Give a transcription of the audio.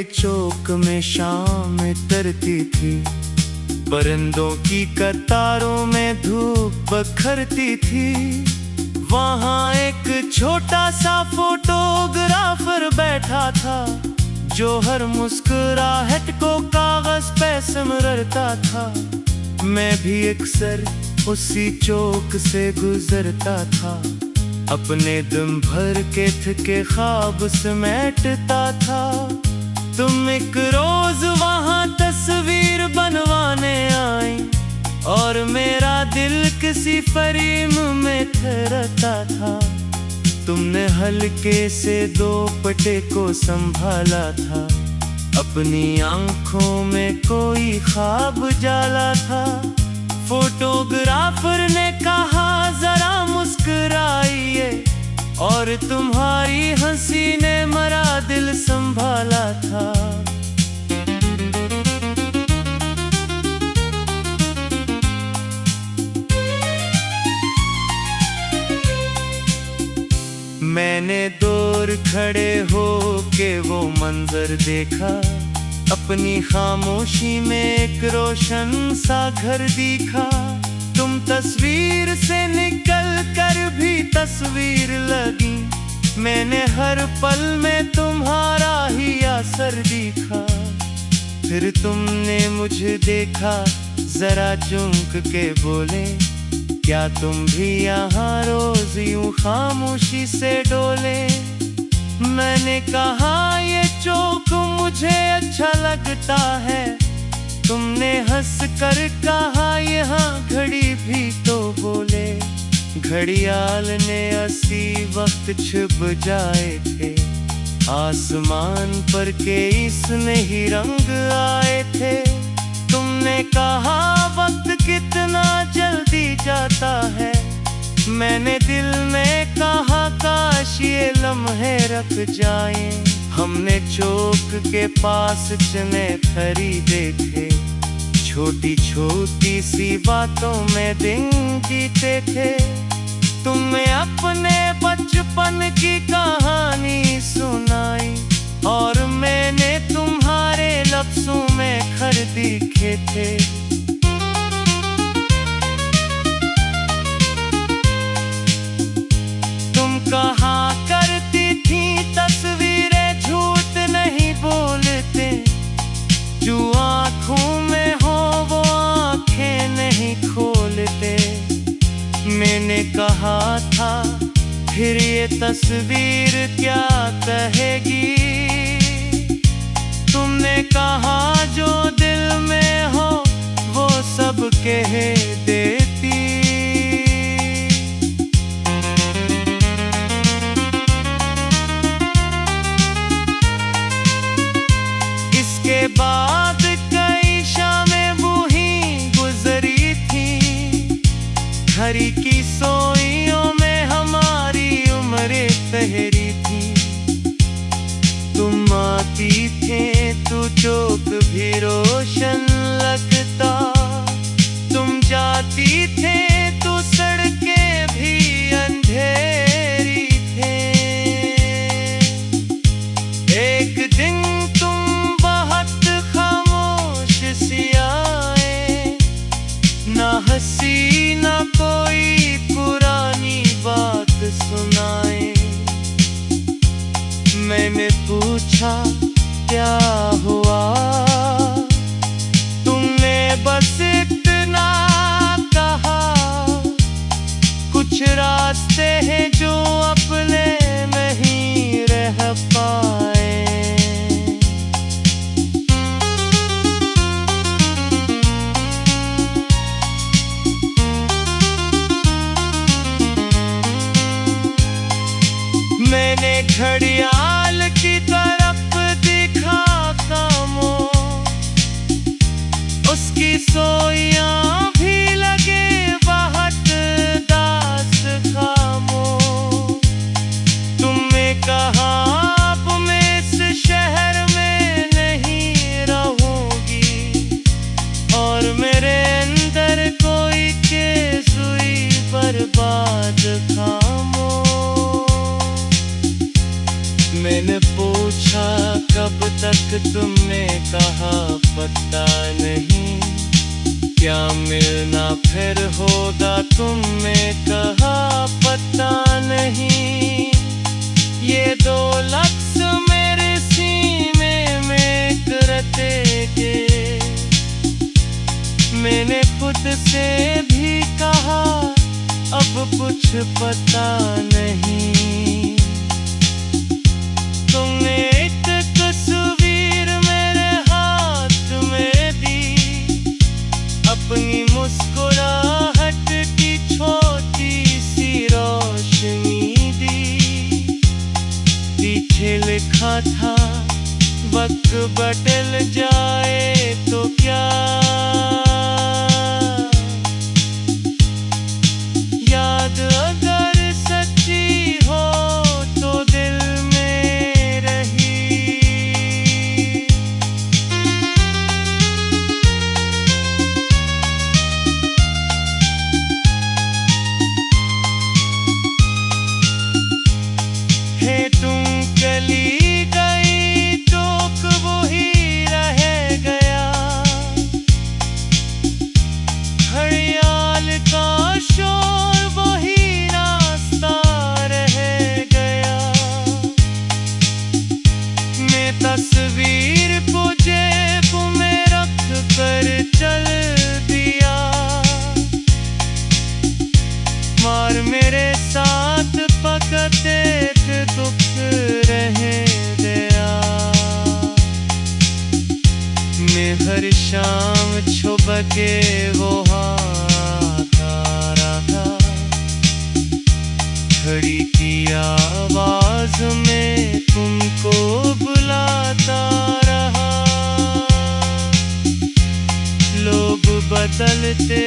चौक में शाम तरती थी, परिंदों की कतारों में धूप बखरती थी। वहाँ एक छोटा सा फोटोग्राफर बैठा था, जो हर मुस्कुराहट को कागज पे सिमरता था। मैं भी अक्सर उसी चौक से गुजरता था, अपने दिन भर के थके ख्वाब समेटता था। तुम एक रोज वहाँ तस्वीर बनवाने आई, और मेरा दिल किसी फ्रेम में ठहरता था। तुमने हल्के से दो पटे को संभाला था, अपनी आंखों में कोई ख्वाब जाला था। फोटोग्राफर ने कहा जरा मुस्कुराइए, और तुम्हारी हंसी ने मेरा दिल संभाला था। मैंने दूर खड़े हो के वो मंजर देखा, अपनी खामोशी में एक रोशन सा घर दिखा। तुम तस्वीर से निकल कर भी तस्वीर लगी, मैंने हर पल में तुम्हारा ही असर दिखा। फिर तुमने मुझे देखा, जरा चौंक के बोले, क्या तुम भी यहाँ रोज यूं खामोशी से डोले? मैंने कहा ये चौक मुझे अच्छा लगता है। तुमने हंस कर कहा यहाँ घड़ी भी तो बोले। घड़ियाल ने 80 वक्त छुप जाए थे, आसमान पर के इसने ही रंग आए थे। तुमने कहा वक्त कितना जल्दी जाता है, मैंने दिल में कहा काश ये लम्हे रख जाएं। हमने चौक के पास चने खरीदे थे, छोटी छोटी सी बातों में दिन जीते थे। तुम्हें अपने बचपन की कहानी सुनाई, और मैंने तुम्हारे लफ्जों में खर दिखे थे। तुम कहा करती थी तस्वीरें झूठ नहीं बोलते, जो आँखों में हो वो आँखें नहीं खोलते। मैंने कहा था फिर ये तस्वीर क्या कहेगी? तुमने कहा जो दिल में हो वो सब कह देती। इसके बाद कई शामें बूही गुजरी थी, घड़ी की सोइयों में हमारी उम्रें ठहरी थी। तुम आती थे तो चौक भी रोशन लगता, तुम जाती थे तो सड़कें भी अंधेरी थे। एक दिन तुम बहुत खामोश सी आए, ना हंसी ना कोई पुरानी बात सुनाए। मैंने पूछा क्या हुआ, तुमने बस इतना कहा, कुछ रास्ते हैं जो अपने नहीं रह पाए। मैंने घड़ियाल की तरफ देखा खामोश, उसकी सोइयां भी लगे बहुत दास खामोश। तुमने कहा अब मैं इस शहर में नहीं रहूंगी, और मेरे अंदर कोई चीज़ हुई बर्बाद खामोश। मैंने पूछा कब तक तुमने कहा पता नहीं, क्या मिलना फिर होगा तुमने कहा पता नहीं। ये दो लफ्ज़ मेरे सीने में करते के मैंने खुद से भी कहा अब कुछ पता नहीं। तुमने एक तस्वीर मेरे हाथ में दी, अपनी मुस्कुराहट की छोटी सी रोशनी दी। पीछे लिखा था वक्त बदल जाए तो क्या, याद अगर सच्ची हो तो दिल में रही। है तुम चली गई तो वही रह गया, घड़ियाल का शोर वही रास्ता रह गया। मैं तस्वीर को जेब में रख कर चल दिया, मार मेरे साथ पकते दुख रह गया। मैं हर शाम छुप के वो आता रहा, घड़ी की आवाज में तुमको बुलाता रहा। लोग बदलते